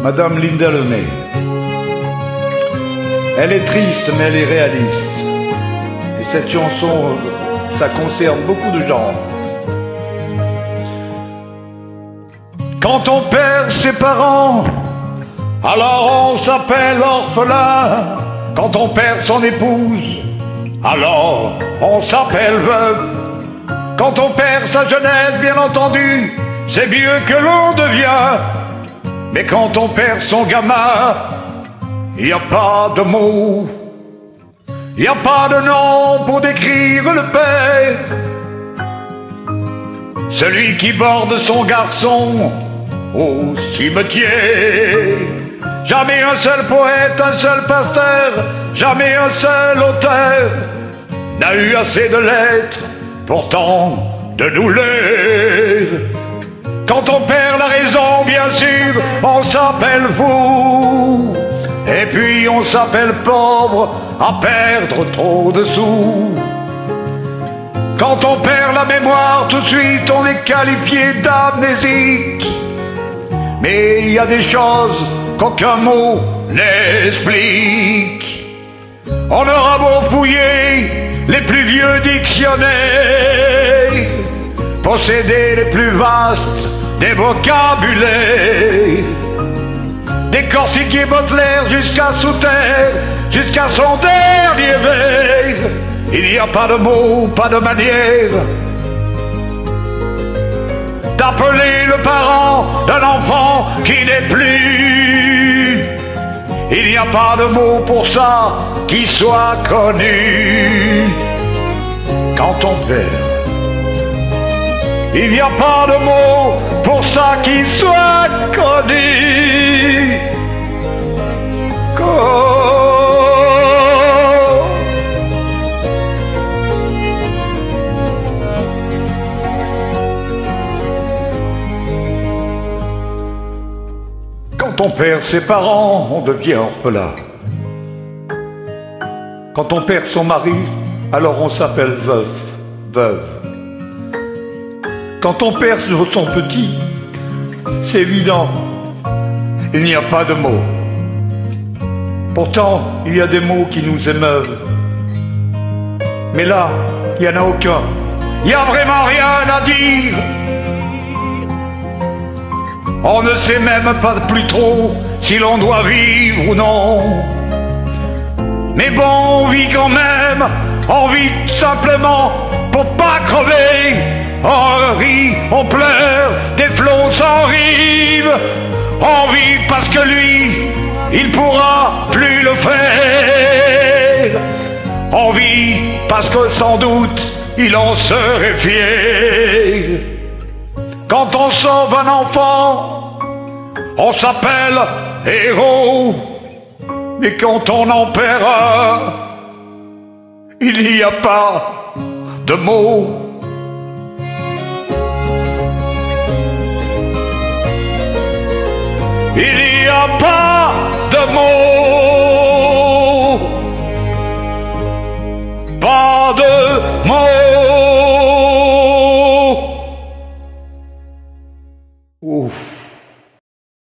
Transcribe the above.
Madame Linda Lemay. Elle est triste, mais elle est réaliste. Et cette chanson, ça concerne beaucoup de gens. Quand on perd ses parents, alors on s'appelle orphelin. Quand on perd son épouse, alors on s'appelle veuve. Quand on perd sa jeunesse, bien entendu, c'est mieux que l'on devient. Mais quand on perd son gamin, il n'y a pas de mots, il n'y a pas de nom pour décrire le père. Celui qui borde son garçon au cimetière. Jamais un seul poète, un seul pasteur, jamais un seul auteur n'a eu assez de lettres, pourtant de douleur. Quand on perd la raison, bien sûr, on s'appelle fou. Et puis on s'appelle pauvre à perdre trop de sous. Quand on perd la mémoire, tout de suite on est qualifié d'amnésique. Mais il y a des choses qu'aucun mot n'explique. On aura beau fouiller les plus vieux dictionnaires, posséder les plus vastes des vocabulaires, décortiquer Baudelaire jusqu'à sous terre, jusqu'à son dernier vers. Il n'y a pas de mots, pas de manière d'appeler le parent d'un enfant qui n'est plus. Il n'y a pas de mots pour ça qui soit connu. Quand on perd, il n'y a pas de mots pour ça qui soit connu. Quand on perd ses parents, on devient orphelin. Quand on perd son mari, alors on s'appelle veuve. Quand on perd son petit, c'est évident, il n'y a pas de mots. Pourtant, il y a des mots qui nous émeuvent. Mais là, il n'y en a aucun. Il n'y a vraiment rien à dire. On ne sait même pas plus trop si l'on doit vivre ou non. Mais bon, on vit quand même, on vit simplement pour pas crever. On rit, on pleure, des flots sans rive. On vit parce que lui, il pourra plus le faire. On vit parce que sans doute, il en serait fier. Quand on sauve un enfant, on s'appelle héros. Mais quand on en perd un, il n'y a pas de mots. Il n'y a pas de mots.